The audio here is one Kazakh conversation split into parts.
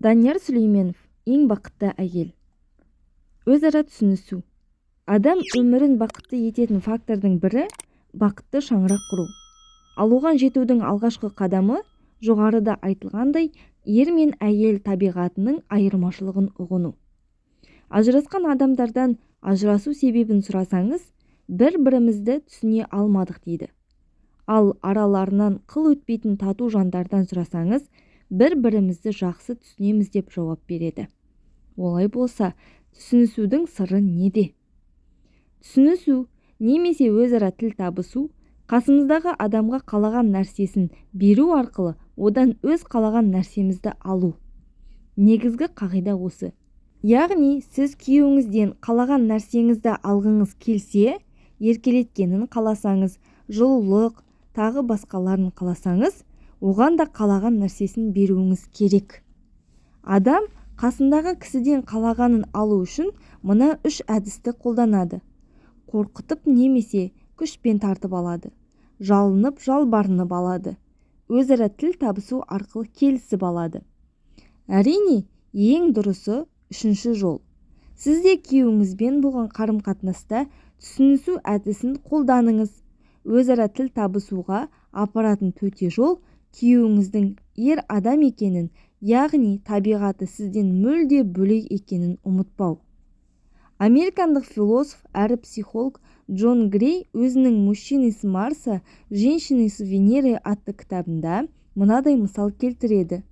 Данияр Сүлейменов, ең бақытты әйел. Өзара түсінісу. Адам өмірін бақытты ететін фактордың бірі бақытты шаңырақ құру. Ал оған жетудің алғашқы қадамы жоғарыда айтылғандай ер мен әйел табиғатының айырмашылығын ұғыну. Ажырасқан адамдардан ажырасу себебін сұрасаңыз, бір-бірімізді түсіне алмадық дейді. Ал араларынан қыл өтпейтін тату жандардан сұрасаңыз, бір-бірімізді жақсы түсінеміз деп жауап береді. Олай болса, түсінісудің сыры неде? Түсінісу немесе өзара тіл табысу, қасымыздағы адамға қалаған нәрсесін беру арқылы одан өз қалаған нәрсемізді алу. Негізгі қағида осы. Яғни, сіз күйеуіңізден қалаған нәрсеңізді алғыңыз келсе, еркелеткенін қаласаңыз, жылулық, тағы басқаларын қаласаңыз, оған да қалаған нәрсесін беруіңіз керек. Адам қасындағы кісіден қалағанын алу үшін мына 3 әдісті қолданады. Қорқытып немесе күшпен тартып алады. Жалынып, жалбарынып алады. Өзара тіл табысу арқылы келісіп алады. Әрине, ең дұрысы 3-ші жол. Сіз де күйеуіңізбен болған қарым-қатынаста түсінісу әдісін қолданыңыз. Өзара тіл табысуға апаратын төте жол күйеуіңіздің ер адам екенін, яғни табиғаты сізден мүлде бөлек екенін ұмытпау. Американдық философ әрі психолог Джон Грей өзінің «Мужчины с Марса, женщины с Венеры» атты кітабында мынадай мысал келтіреді.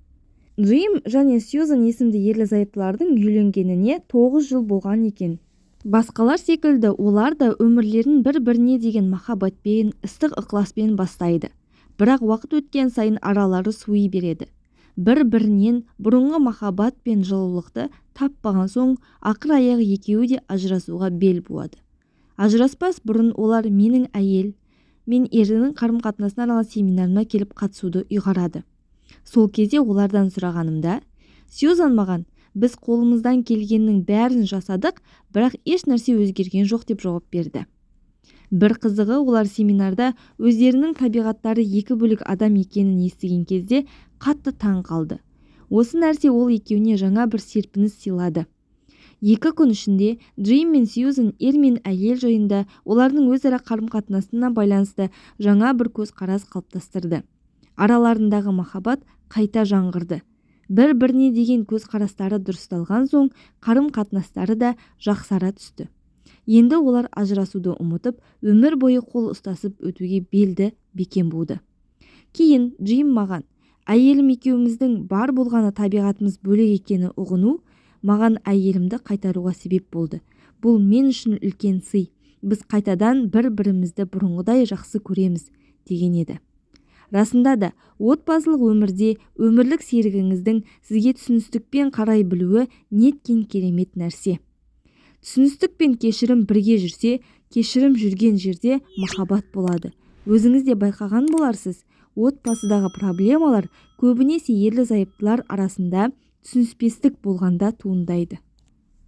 Джим және Сьюзан есімді ерлі-зайыптылардың үйленгеніне 9 жыл болған екен. Басқалар секілді олар да өмірлерін бір-біріне деген махаббатпен, ыстық ықыласпен бастайды. Бірақ уақыт өткен сайын аралары суи береді. Бір-бірінен бұрынғы махаббат пен жылулықты таппаған соң, ақыр аяғы екеуі де ажырасуға бел буады. Ажыраспас бұрын олар менің әйел мен ерінің қарым-қатынасына арналған семинарына келіп қатысуды ұйғарады. Сол кезде олардан сұрағанымда, Сьюзан маған, біз қолымыздан келгеннің бәрін жасадық, бірақ еш нәрсе өзгерген жоқ деп жауап берді. Бір қызығы, олар семинарда өздерінің табиғаттары екі бөлек адам екенін естіген кезде қатты таң қалды. Осы нәрсе ол екеуіне жаңа бір серпіліс сыйлады. 2 күн ішінде Джим мен Сьюзан ер мен әйел жайында олардың өзара қарым-қатынасына байланысты жаңа бір көзқарас қалыптастырды. Араларындағы махаббат қайта жаңғырды. Бір-біріне деген көзқарастары дұрысталған соң, қарым-қатынастары да жақсара түсті. Енді олар ажырасуды ұмытып, өмір бойы қол ұстасып өтуге белді бекем буды. Кейін Джим маған, әйелім екеуміздің бар болғаны табиғатымыз бөлек екені ұғыну, маған әйелімді қайтаруға себеп болды. Бұл мен үшін үлкен сый. Біз қайтадан бір-бірімізді бұрынғыдай жақсы көреміз, деген еді. Расында да, отбасылық өмірде өмірлік серігіңіздің сізге түсіністікпен қарай білуі неткен керемет нәрсе. Түсіністік пен кешірім бірге жүрсе, кешірім жүрген жерде махаббат болады. Өзіңіз де байқаған боларсыз, отбасыдағы проблемалар көбінесе ерлі-зайыптылар арасында түсініспестік болғанда туындайды.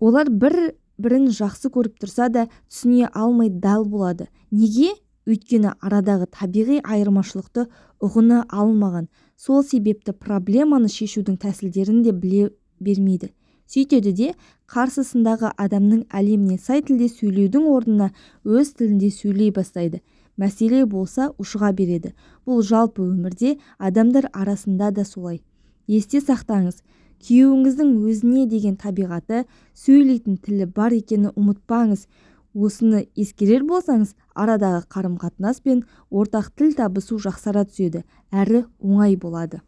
Олар бір-бірін жақсы көріп тұрса да түсіне алмай дал болады. Неге? Өйткені арадағы табиғи айырмашылықты ұғына алмаған. Сол себепті проблеманы шешудің тәсілдерін де біле бермейді. Сөйтеді де қарсысындағы адамның әлеміне сай тілде сөйлеудің орнына өз тілінде сөйлей бастайды. Мәселе болса ушыға береді. Бұл жалпы өмірде адамдар арасында да солай. Есте сақтаңыз, күйеуіңіздің өзіне деген табиғаты, сөйлейтін тілі бар екені ұмытпаңыз. Осыны ескерер болсаңыз, арадағы қарым-қатынас пен ортақ тіл табысу жақсара түседі, әрі оңай болады.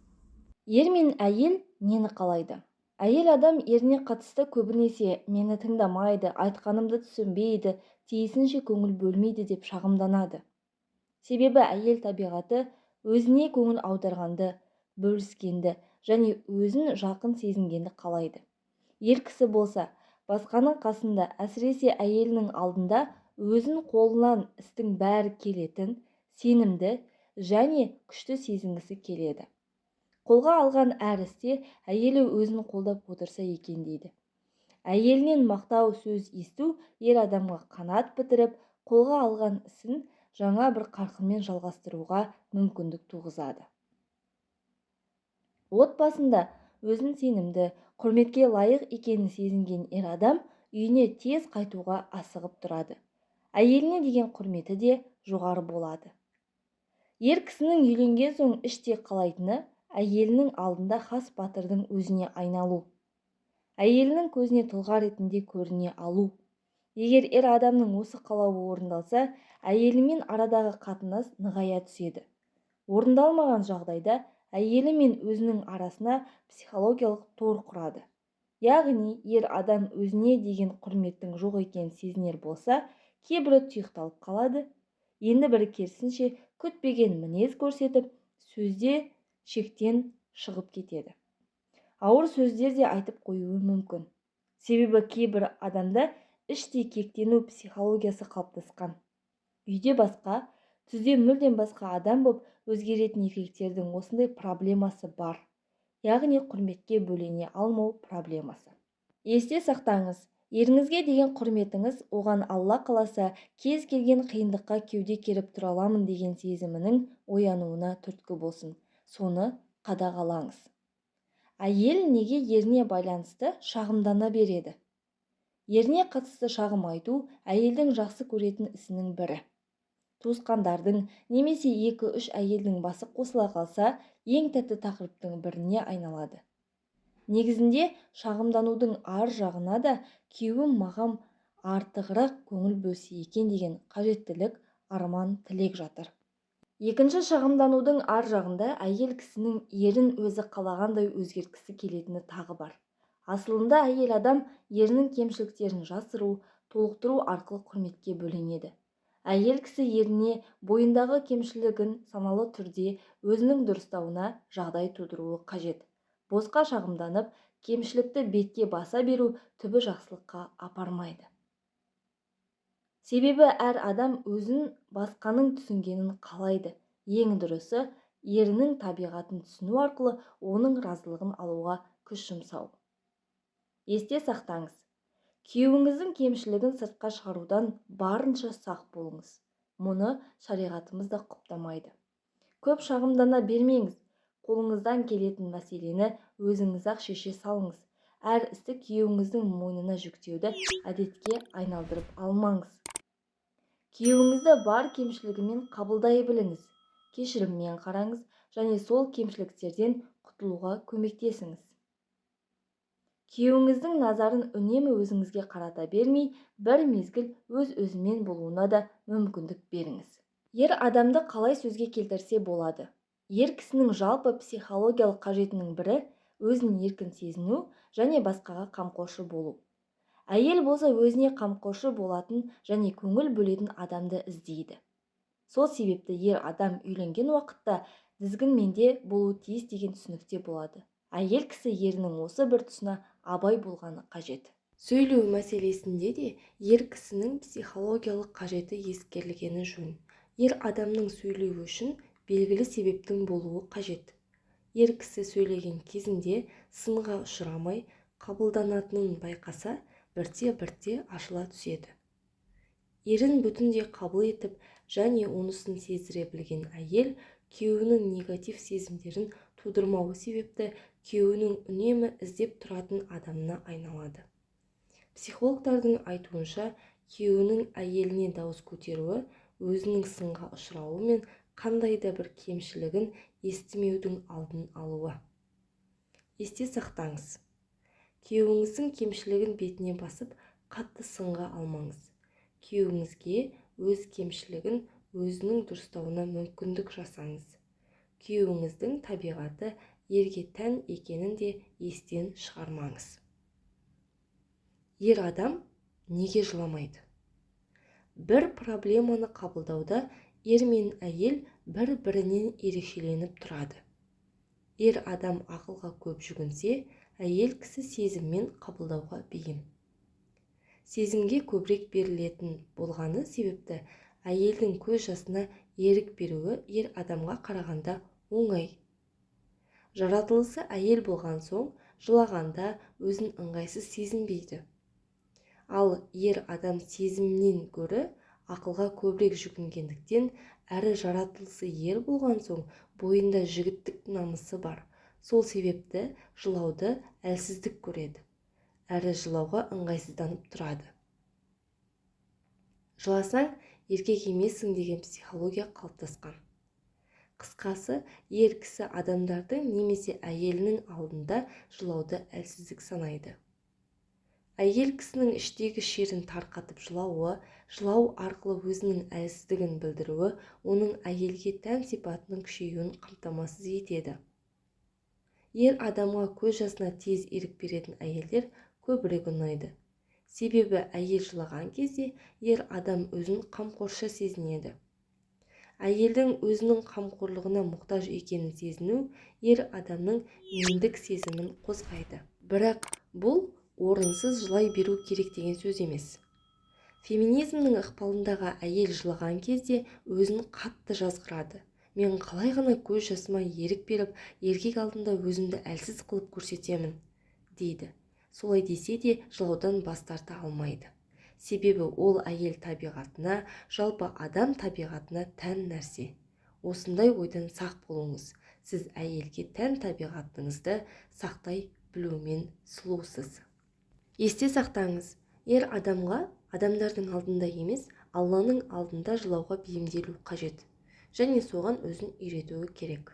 Ер мен әйел нені қалайды? Әйел адам еріне қатысты көбінесе мені тыңдамайды, айтқанымды түсінбейді, тиісінше көңіл бөлмейді деп шағымданады. Себебі әйел табиғаты өзіне көңіл аударғанды, бөліскенді және өзін жақын сезінгенді қалайды. Ер кісі болса, басқаның қасында, әсіресе әйелінің алдында өзін қолынан істің бәрі келетін, сенімді және күшті сезінгісі келеді. Қолға алған әр істе әйелі өзін қолдап отырса екен дейді. Әйелінен мақтау сөз есту ер адамға қанат бітіріп, қолға алған ісін жаңа бір қарқынмен жалғастыруға мүмкіндік туғызады. Отбасында өзін сенімді, құрметке лайық екенін сезінген ер адам үйіне тез қайтуға асығып тұрады. Әйеліне деген құрметі де жоғары болады. Ер кісінің үйленген соң іштей қалайтыны әйелінің алдында хас батырдың өзіне айналу. Әйелінің көзіне тұлға ретінде көріне алу. Егер ер адамның осы қалауы орындалса, әйелімен арадағы қатынас нығая түседі. Орындалмаған жағдайда әйелі мен өзінің арасына психологиялық тор құрады. Яғни, ер адам өзіне деген құрметтің жоқ екенін сезінер болса, кейбірі тұйықталып қалады. Енді бірі керісінше күтпеген мінез көрсетіп, сөзде шектен шығып кетеді. Ауыр сөздер де айтып қоюы мүмкін. Себебі кейбір адамда іштей кектену психологиясы қалыптасқан. Үйде басқа, түзде мүлдем басқа адам болып өзгеретін еркектердің осындай проблемасы бар. Яғни құрметке бөлене алмау проблемасы. Есте сақтаңыз, еріңізге деген құрметіңіз оған Алла қаласа кез келген қиындыққа кеуде керіп тұра аламын деген сезімінің оянуына түрткі болсын. Соны қадағалаңыз. Әйел неге еріне байланысты шағымдана береді? Еріне қатысты шағым айту әйелдің жақсы көретін ісінің бірі. Туысқандардың немесе 2-3 әйелдің басы қосыла қалса, ең тәтті тақырыптың біріне айналады. Негізінде шағымданудың ар жағына да күйеуім маған артығырақ көңіл бөлсе екен деген қажеттілік, арман, тілек жатыр. Екінші шағымданудың ар жағында әйел кісінің ерін өзі қалағандай өзгерткісі келетіні тағы бар. Асылында әйел адам ерінің кемшіліктерін жасыру, толықтыру арқылы құрметке бөленеді. Әйел кісі еріне бойындағы кемшілігін саналы түрде өзінің дұрыстауына жағдай тудыруы қажет. Босқа шағымданып, кемшілікті бетке баса беру түбі жақсылыққа апармайды. Себебі әр адам өзін басқаның түсінгенін қалайды. Ең дұрысы, ерінің табиғатын түсіну арқылы оның разылығын алуға күш жұмсау. Есте сақтаңыз, күйеуіңіздің кемшілігін сыртқа шығарудан барынша сақ болыңыз. Мұны шариғатымыз да құптамайды. Көп шағымдана бермеңіз. Қолыңыздан келетін мәселені өзіңіз-ақ шеше салыңыз. Әр істі күйеуіңіздің мойнына жүктеуді әдетке айналдырып алмаңыз. Күйеуіңізді бар кемшілігімен қабылдай біліңіз. Кешіріммен қараңыз және сол кемшіліктерден құтылуға көмектесіңіз. Күйеуіңіздің назарын үнемі өзіңізге қарата бермей, бір мезгіл өз-өзімен болуына да мүмкіндік беріңіз. Ер адамды қалай сөзге келтірсе болады? Ер кісінің жалпы психологиялық қажетінің бірі өзін еркін сезіну және басқаға қамқоршы болу. Әйел болса өзіне қамқоршы болатын және көңіл бөлетін адамды іздейді. Сол себепті ер адам үйленген уақытта дізгінменде болу тиіс деген түсінікте болады. Әйел кісі ерінің осы бір тұсына абай болғаны қажет. Сөйлеу мәселесінде де ер кісінің психологиялық қажеті ескерілгені жөн. Ер адамның сөйлеуі үшін белгілі себептің болуы қажет. Ер кісі сөйлеген кезінде сынға ұшырамай қабылданатынын байқаса, бірте-бірте ашыла түседі. Ерін бүтіндей қабыл етіп және онысын сездіре білген әйел күйеуінің негатив сезімдерін тудырмауы себепті күйеуінің үнемі іздеп тұратын адамына айналады. Психологтардың айтуынша, күйеуінің әйеліне дауыс көтеруі өзінің сынға ұшырауы мен қандай да бір кемшілігін естімеудің алдын алуы. Есте сақтаңыз, күйеуіңіздің кемшілігін бетіне басып, қатты сынға алмаңыз. Күйеуіңізге өз кемшілігін өзінің дұрыстауына мүмкіндік жасаңыз. Күйеуіңіздің табиғаты ерге тән екенін де естен шығармаңыз. Ер адам неге жыламайды? Бір проблеманы қабылдауда ер мен әйел бір-бірінен ерекшеленіп тұрады. Ер адам ақылға көп жүгінсе, әйел кісі сезіммен қабылдауға бейім. Сезімге көбірек берілетін болғаны себепті әйелдің көз жасына ерік беруі ер адамға қарағанда оңай. Жаратылысы әйел болған соң жылағанда өзін ыңғайсыз сезінбейді. Ал ер адам сезімнен гөрі ақылға көбірек жүгінгендіктен әрі жаратылысы ер болған соң бойында жігіттік намысы бар. Сол себепті жылауды әлсіздік көреді, әрі жылауға ыңғайсызданып тұрады. Жыласаң, еркек емессің деген психология қалыптасқан. Қысқасы, ер кісі адамдардың немесе әйелінің алдында жылауды әлсіздік санайды. Әйел кісінің іштегі шерін тарқатып жылауы, жылау арқылы өзінің әлсіздігін білдіруі, оның әйелге тән сипатының күшеюін қамтамасыз етеді. Ер адамға көз жасына тез ерік беретін әйелдер көбірек ұнайды. Себебі әйел жылаған кезде ер адам өзін қамқоршы сезінеді. Әйелдің өзінің қамқорлығына мұқтаж екенін сезіну ер адамның мендік сезімін қозғайды. Бірақ бұл орынсыз жылай беру керек деген сөз емес. Феминизмнің ықпалындағы әйел жылаған кезде өзін қатты жазғырады. Мен қалай ғана көз жасыма ерік беріп, еркек алдында өзімді әлсіз қылып көрсетемін, дейді. Солай десе де жылаудан бас тарта алмайды. Себебі ол әйел табиғатына, жалпы адам табиғатына тән нәрсе. Осындай ойдан сақ болыңыз. Сіз әйелге тән табиғатыңызды сақтай білумен сұлусыз. Есте сақтаңыз, ер адамға адамдардың алдында емес, Алланың алдында жылауға бейімделу қажет, және соған өзін үйретуі керек.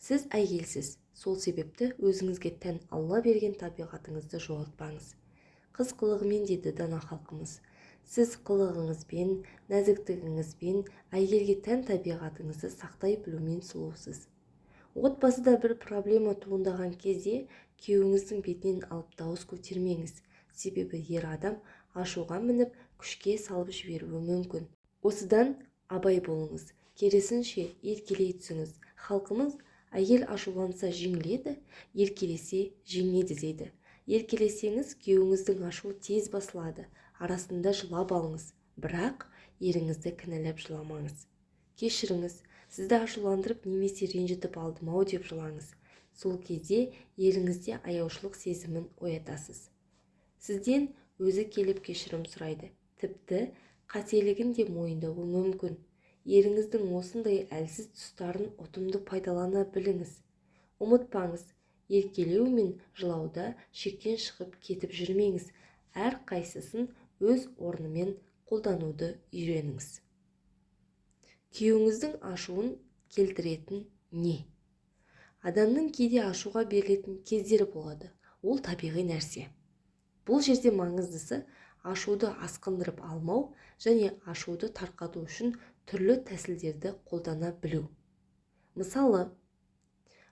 Сіз әйелсіз, сол себепті өзіңізге тән Алла берген табиғатыңызды жоғалтпаңыз. Қыз қылығымен дейді дана халқымыз. Сіз қылығыңызбен, нәзіктігіңізбен әйелге тән табиғатыңызды сақтай білумен сұлусыз. Отбасыда бір проблема туындаған кезде күйеуіңіздің бетінен алып дауыс көтермеңіз. Себебі ер адам ашуға мініп, күшке салып жіберуі мүмкін. Осыдан абай болыңыз. Керісінше еркелей түсіңіз. Халқымыз әйел ашуланса жеңіледі, еркелесе жеңеді дейді. Еркелесеңіз, күйеуіңіздің ашуы тез басылады. Арасында жылап алыңыз, бірақ еріңізді кінәлап жыламаңыз. Кешіріңіз, сізді ашуландырып немесе ренжітіп алдым-ау деп жылаңыз. Сол кезде еріңізде аяушылық сезімін оятасыз. Сізден өзі келіп кешірім сұрайды. Тіпті қателігін де мойындауы мүмкін. Еріңіздің осындай әлсіз тұстарын ұтымды пайдалана біліңіз. Ұмытпаңыз, еркелеу мен жылауда шектен шығып кетіп жүрмеңіз. Әр қайсысын өз орнымен қолдануды үйреніңіз. Күйеуіңіздің ашуын келтіретін не? Адамның кейде ашуға берілетін кездері болады. Ол табиғи нәрсе. Бұл жерде маңыздысы ашуды асқындырып алмау және ашуды тарқату үшін түрлі тәсілдерді қолдана білу. Мысалы,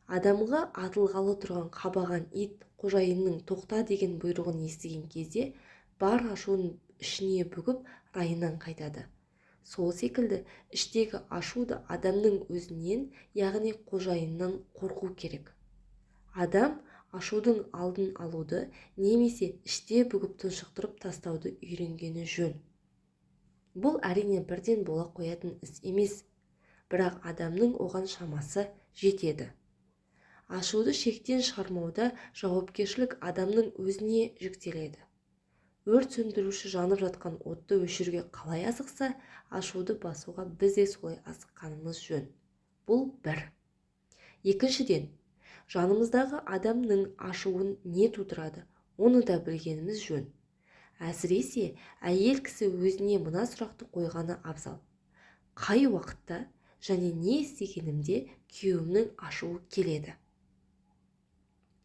адамға атылғалы тұрған қабаған ит қожайынның тоқта деген бұйрығын естіген кезде бар ашуын ішіне бүгіп райынан қайтады. Сол секілді іштегі ашу да адамның өзінен, яғни қожайыннан қорқу керек. Адам ашудың алдын алуды немесе іште бүгіп тұншықтырып тастауды үйренгені жөн. Бұл әрине бірден бола қоятын іс емес, бірақ адамның оған шамасы жетеді. Ашуды шектен шығармауда жауапкершілік адамның өзіне жүктеледі. Өрт сөндіруші жанып жатқан отты өшіруге қалай асықса, ашуды басуға біз де солай асыққанымыз жөн. Бұл бір. Екіншіден, жанымыздағы адамның ашуын не тудырады, оны да білгеніміз жөн. Әсіресе әйел кісі өзіне мына сұрақты қойғаны абзал. Қай уақытта және не істегенімде күйеуімнің ашуы келеді?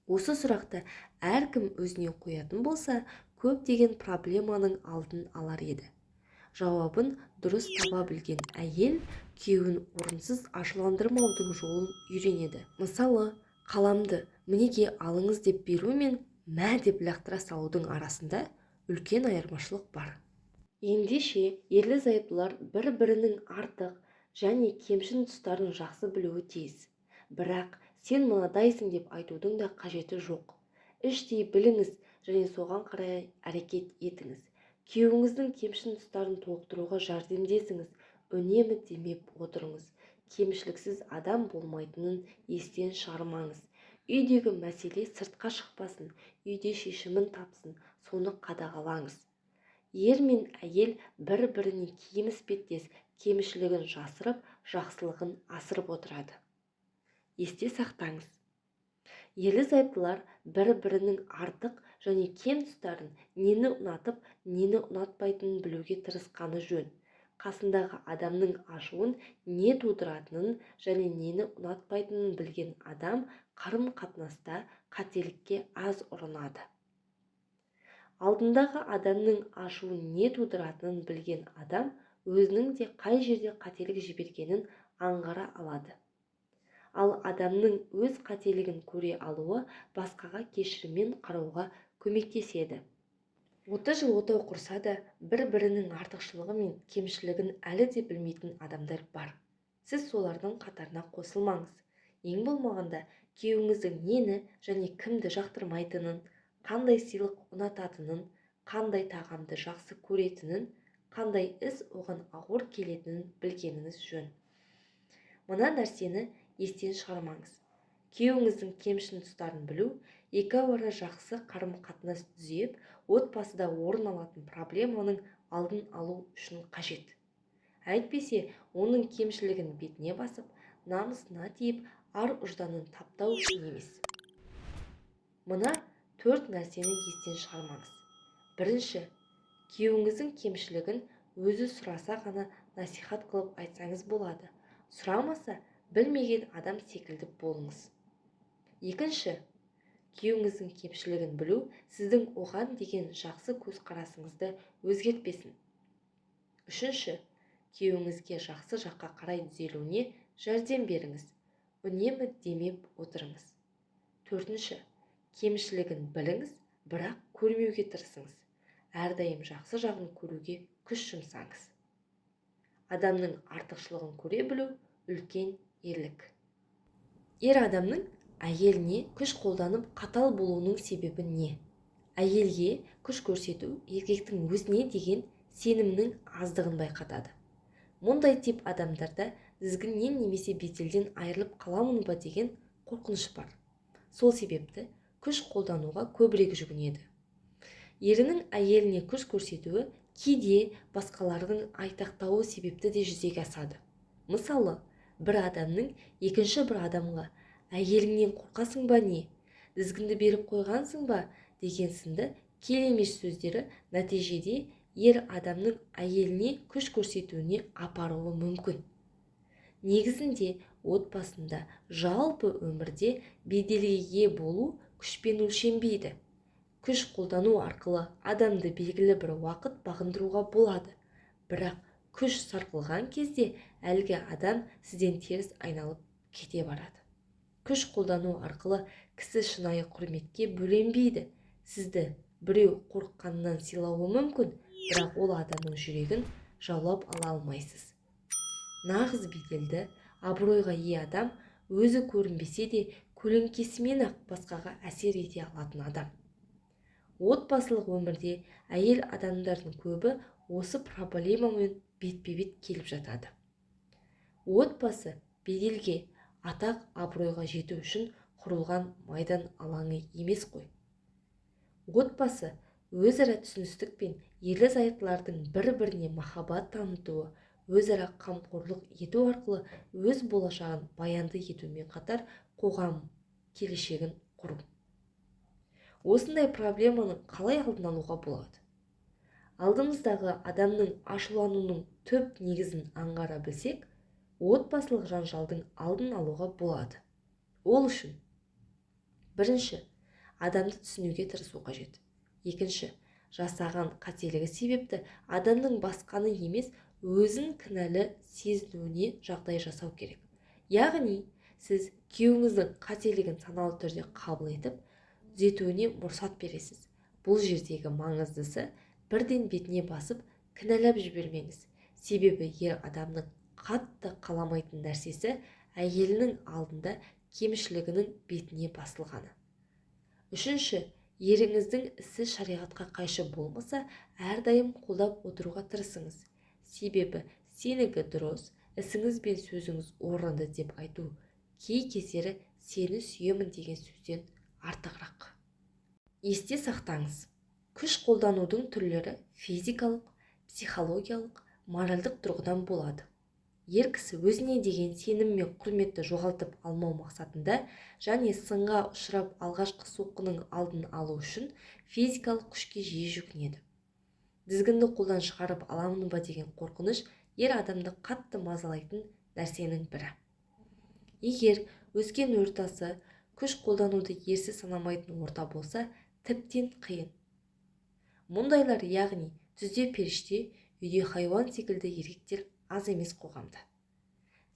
Осы сұрақты әркім өзіне қоятын болса, көптеген проблеманың алдын алар еді. Жауабын дұрыс таба білген әйел күйеуін орынсыз ашуландырмаудың жолын үйренеді. Мысалы, қаламды мінеге алыңыз деп беру мен мә деп лақтыра салудың арасында үлкен айырмашылық бар. Ендеше ерлі-зайыптылар бір-бірінің артық және кемшін тұстарын жақсы білуі тиіс. Бірақ сен мынадайсың деп айтудың да қажеті жоқ. Іштей біліңіз және соған қарай әрекет етіңіз. Күйеуіңіздің кемшін тұстарын толықтыруға жәрдемдесіңіз. Үнемі демеп отырыңыз. Кемшіліксіз адам болмайтынын естен шығармаңыз. Үйдегі мәселе сыртқа шықпасын, үйде шешімін тапсын, соны қадағалаңыз. Ер мен әйел бір-біріне киім іспеттес, кемшілігін жасырып, жақсылығын асырып отырады. Есте сақтаңыз. Ерлі-зайыптылар бір-бірінің артық және кем тұстарын, нені ұнатып, нені ұнатпайтынын білуге тырысқаны жөн. Қасындағы адамның ашуын не тудыратынын және нені ұнатпайтынын білген адам қарым-қатынаста қателікке аз ұрынады. Алдындағы адамның ашуын не тудыратынын білген адам өзінің де қай жерде қателік жібергенін аңғара алады. Ал адамның өз қателігін көре алуы басқаға кешіріммен қарауға көмектеседі. 30 жыл отау құрса да, бір-бірінің артықшылығы мен кемшілігін әлі де білмейтін адамдар бар. Сіз солардың қатарына қосылмаңыз. Ең болмағанда күйеуіңіздің нені және кімді жақтырмайтынын, қандай сыйлық ұнататынын, қандай тағамды жақсы көретінін, қандай іс оған ауыр келетінін білгеніңіз жөн. Мына нәрсені естен шығармаңыз. Күйеуіңіздің кемшін тұстарын білу, екі ара жақсы қарым-қатынас түзеп, отбасыда орын алатын проблеманың алдын алу үшін қажет. Әйтпесе, оның кемшілігін бетіне басып, намысына тиіп, ар-ұжданын таптау үшін емес. Мына 4 нәрсені естен шығармаңыз. Бірінші, күйеуіңіздің кемшілігін өзі сұраса ғана насихат қылып айтсаңыз болады. Сұрамаса, білмеген адам секілді болыңыз. Екінші, күйеуіңіздің кемшілігін білу сіздің оған деген жақсы көзқарасыңызды өзгертпесін. Үшінші, күйеуіңізге жақсы жаққа қарай түзелуіне жәрдем беріңіз. Үнемі демеп отырыңыз. Төртінші, кемшілігін біліңіз, бірақ көрмеуге тырысыңыз. Әрдайым жақсы жағын көруге күш жұмсаңыз. Адамның артықшылығын көре білу үлкен ерлік. Ер адамның әйеліне күш қолданып қатал болуының себебі не? Әйелге күш көрсету еркектің өзіне деген сенімнің аздығын байқатады. Мұндай тип адамдарда тізгіннен немесе беделден айырылып қаламын ба деген қорқыныш бар. Сол себепті күш қолдануға көбірек жүгінеді. Ерінің әйеліне күш көрсетуі кейде басқалардың айтақтауы себепті де жүзеге асады. Мысалы, бір адамның екінші бір адамға «Әйеліңнен қорқасың ба не? Тізгінді беріп қойғансың ба?» деген сынды келемеш сөздері нәтижеде ер адамның әйеліне күш көрсетуіне апаруы мүмкін. Негізінде отбасында жалпы өмірде беделге ие болу күшпен өлшенбейді. Күш қолдану арқылы адамды белгілі бір уақыт бағындыруға болады. Бірақ күш сарқылған кезде әлгі адам сізден теріс айналып кете барады. Күш қолдану арқылы кісі шынайы құрметке бөленбейді. Сізді біреу қорыққанынан сыйлауы мүмкін, бірақ ол адамның жүрегін жаулап ала алмайсыз. Нағыз беделді, абыройға ие адам өзі көрінбесе де көлеңкесімен-ақ басқаға әсер ете алатын адам. Отбасылық өмірде әйел адамдардың көбі осы проблемамен бетпе-бет келіп жатады. Отбасы беделге, атақ абыройға жету үшін құрылған майдан алаңы емес қой. Отбасы өзара түсіністік пен ерлі-зайыптылардың бір-біріне махаббат танытуы, өзара қамқорлық ету арқылы өз болашағын баянды етумен қатар қоғам келешегін құру. Осындай проблеманың қалай алдын алуға болады? Алдымыздағы адамның ашулануының түп негізін аңғара білсек, отбасылық жанжалдың алдын алуға болады. Ол үшін бірінші, адамды түсінуге тырысу қажет. Екінші, жасаған қателігі себепті адамның басқаны емес өзін кінәлі сезінуіне жағдай жасау керек. Яғни, сіз күйеуіңіздің қателігін саналы түрде қабыл етіп, түзетуіне мұрсат бересіз. Бұл жердегі маңыздысы бірден бетіне басып, кінәлап жібермеңіз. Себебі ер адамның қатты қаламайтын нәрсесі әйелінің алдында кемшілігінің бетіне басылғаны. Үшінші, еріңіздің ісі шариғатқа қайшы болмаса, әрдайым қолдап отыруға тырысыңыз. Себебі сенікі дұрыс, ісіңіз бен сөзіңіз орынды деп айту кей кездері сені сүйемін деген сөзден артығырақ. Есте сақтаңыз, күш қолданудың түрлері физикалық, психологиялық, моральдық тұрғыдан болады. ер кісі өзіне деген сенім мен құрметті жоғалтып алмау мақсатында және сынға ұшырап алғашқы соққының алдын алу үшін физикалық күшке жиі жүгінеді. Дізгінді қолдан шығарып аламын ба деген қорқыныш ер адамды қатты мазалайтын нәрсенің бірі. Егер өскен ортасы күш қолдануды ерсі санамайтын орта болса, тіптен қиын. Мұндайлар яғни түзде періште, үйде хайуан секілді еркектер аз емес қоғамда.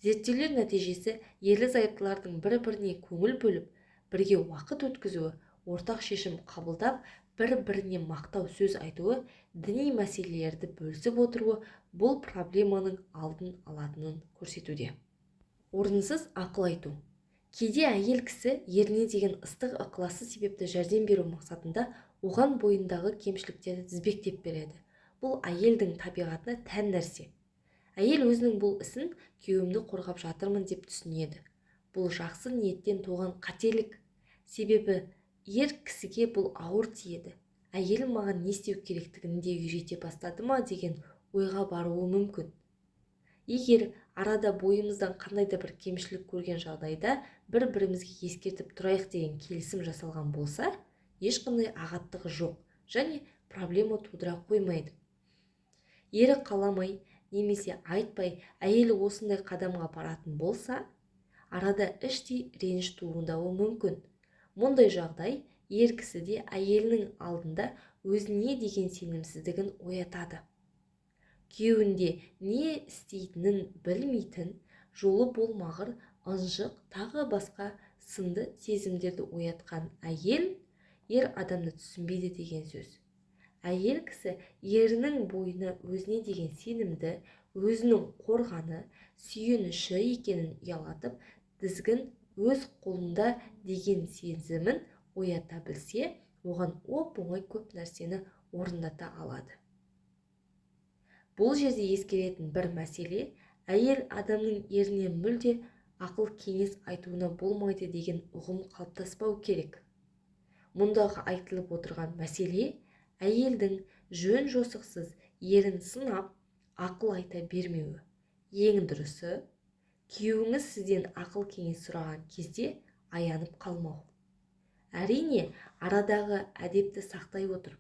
Зерттеулер нәтижесі ерлі-зайыптылардың бір-біріне көңіл бөліп, бірге уақыт өткізуі, ортақ шешім қабылдап, бір-біріне мақтау сөз айтуы, діни мәселелерді бөлісіп отыруы бұл проблеманың алдын алатынын көрсетуде. Орынсыз ақыл айту. Кейде әйел кісі еріне деген ыстық ықыласы себепті жәрдем беру мақсатында оған бойындағы кемшіліктерді тізбектеп береді. Бұл әйелдің табиғатына тән нәрсе. Әйел өзінің бұл ісін күйеуімді қорғап жатырмын деп түсінеді. Бұл жақсы ниеттен туған қателік. Себебі ер кісіге бұл ауыр тиеді. Әйелім маған не істеу керектігін де үйрете бастады ма деген ойға баруы мүмкін. Егер арада бойымыздан қандайда бір кемшілік көрген жағдайда бір-бірімізге ескертіп тұрайық деген келісім жасалған болса, ешқандай ағаттығы жоқ және проблема тудыра қоймайды. Ері қаламай немесе айтпай әйелі осындай қадамға баратын болса, арада іштей реніш туындауы мүмкін. Мұндай жағдай ер кісіде әйелінің алдында өзіне деген сенімсіздігін оятады. Күйеуінде не істейтінін білмейтін, жолы болмағыр, ынжық, тағы басқа сынды сезімдерді оятқан әйел ер адамды түсінбейді деген сөз. Әйел кісі ерінің бойына өзіне деген сенімді, өзінің қорғаны, сүйеніші екенін ұялатып, дізгін өз қолында деген сезімін оята білсе, оған оп-оңай көп нәрсені орындата алады. Бұл жерде ескеретін бір мәселе, әйел адамның еріне мүлде ақыл кеңес айтуына болмайды деген ұғым қалыптаспау керек. Мұндағы айтылып отырған мәселе, әйелдің жөн жосықсыз ерін сынап, ақыл айта бермеуі. Ең дұрысы, күйеуіңіз сізден ақыл кеңес сұраған кезде аянып қалмау. Әрине, арадағы әдепті сақтай отырып,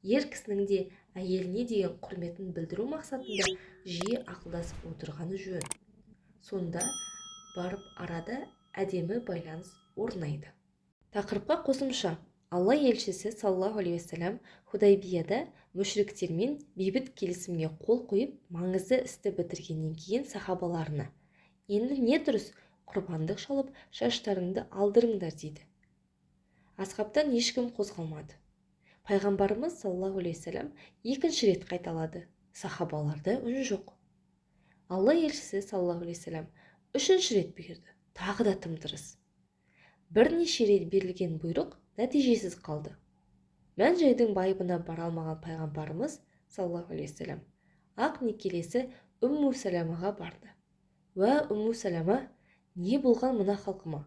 ер кісінің де әйеліне деген құрметін білдіру мақсатында жиі ақылдасып отырғаны жөн. Сонда барып арада әдемі байланыс орнайды. Тақырыпқа қосымша. Алла елшісі саллаллаху алейхи уассалам Худайбияда мүшриктермен бейбіт келісімге қол қойып, маңызды істі бітіргеннен кейін сахабаларына: "Енді не дұрыс, құрбандық шалып, шаштарыңды алдырыңдар" дейді. Асхабтан ешкім қозғалмады. Пайғамбарымыз саллаллаху алейхи уассалам екінші рет қайталады. Сахабаларда үн жоқ. Алла елшісі саллаллаху алейхи уассалам үшінші рет бұйырды. Тағы да тым-тырыс. Бірнеше рет берілген бұйрық нәтижесіз қалды. Мән-жайдың байыбына бара алмаған пайғамбарымыз саллаллаху алейхи уассалам ақ некелесі Умму Саламаға барды. "Уә Умму Салама, не болған мына халқыма?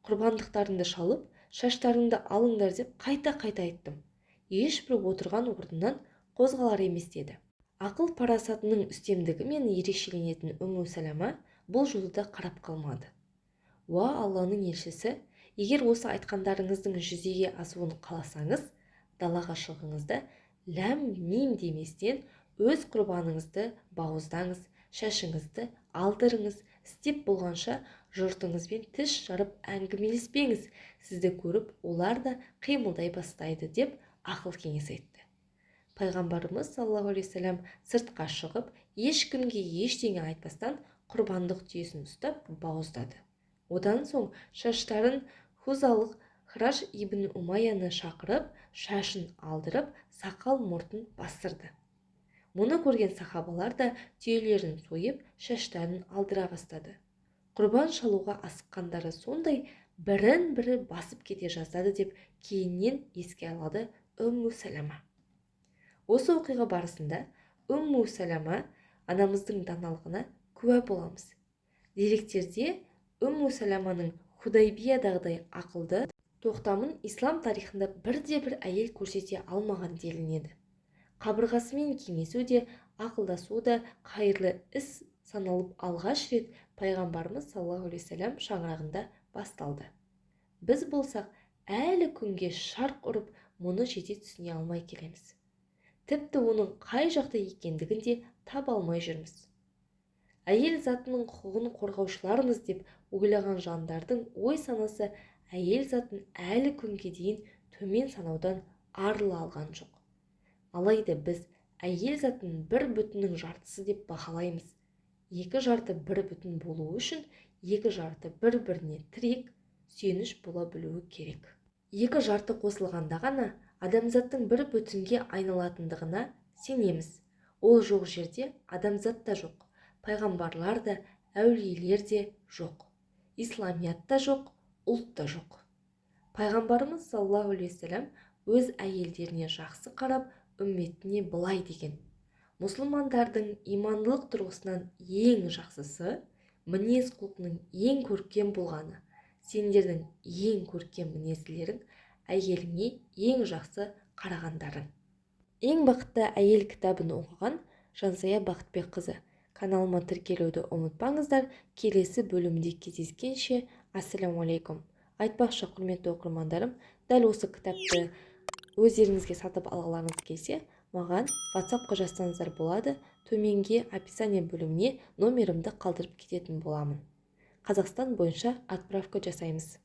Құрбандықтарыңды шалып, шаштарыңды алыңдар" деп қайта-қайта айттым. Ешбір отырған орнынан қозғалар емес деді. Ақыл парасатының үстемдігімен ерекшеленетін Умму Салама бұл жолда қарап қалмады. "Уа Алланың елшісі, егер осы айтқандарыңыздың жүзеге асуын қаласаңыз, далаға шығыңызда ләм-мим деместен өз құрбаныңызды бауыздаңыз, шашыңызды алдырыңыз, істеп болғанша жұртыңызбен тіс жарып әңгімелеспеңіз, сізді көріп олар да қимылдай бастайды" деп ақыл кеңес айтты. Пайғамбарымыз саллаллаху алейхи уассалам сыртқа шығып, ешкімге ештеңе айтпастан құрбандық түйесін ұстап бауыздады. Одан соң шаштарын Хузалық Храш ибн Умаяны шақырып, шашын алдырып, сақал-мұртын бастырды. Мұны көрген сахабалар да түйелерін сойып, шаштарын алдыра бастады. Құрбан шалуға асыққандары сондай бірін-бірі басып кете жаздады деп кейіннен еске алады Умму Салама. Осы оқиға барысында Умму Салама анамыздың даналығына куә боламыз. Деректерде Умму Саламаның Худайбиядағыдай ақылды тоқтамын ислам тарихында бірде-бір әйел көрсете алмаған делінеді. Қабырғасымен кеңесу де ақылдасу да қайырлы іс саналып алғаш рет пайғамбарымыз саллаллаху алейхи вассалам шаңырағында басталды. Біз болсақ әлі күнге шарқ ұрып мұны жете түсіне алмай келеміз. Тіпті оның қай жақта екендігін де таба алмай жүрміз. Әйел затының құқығын қорғаушылармыз деп ойлаған жандардың ой санасы әйел затын әлі күнге дейін төмен санаудан арыла алған жоқ. Алайда біз әйел затын бір бүтіннің жартысы деп бағалаймыз. Екі жарты бір бүтін болу үшін екі жарты бір-біріне тірек, сүйеніш бола білуі керек. Екі жарты қосылғанда ғана адамзаттың бір бүтінге айналатындығына сенеміз. Ол жоқ жерде адамзат та жоқ, пайғамбарлар да, әулиелер де жоқ, исламият та жоқ, ұлт та жоқ. Пайғамбарымыз саллаллаху алейхи вассалам өз әйелдеріне жақсы қарап, үмметіне былай деген: мұсылмандардың имандылық тұрғысынан ең жақсысы, мінез құлқының ең көркем болғаны, сендердің ең көркем мінезділерің әйеліңе ең жақсы қарағандарың. Ең бақытты әйел кітабын оқыған Жансая Бақытбекқызы. Каналыма тіркелуді ұмытпаңыздар. Келесі бөлімде кездескенше, ассаламу алейкум. Айтпақшы, құрметті оқырмандарым, дәл осы кітапты өздеріңізге сатып алғыларыңыз келсе, маған WhatsApp-қа жазсаңыздар болады. Төменге описание бөліміне номерімді қалдырып кететін боламын. Қазақстан бойынша отправка жасаймыз.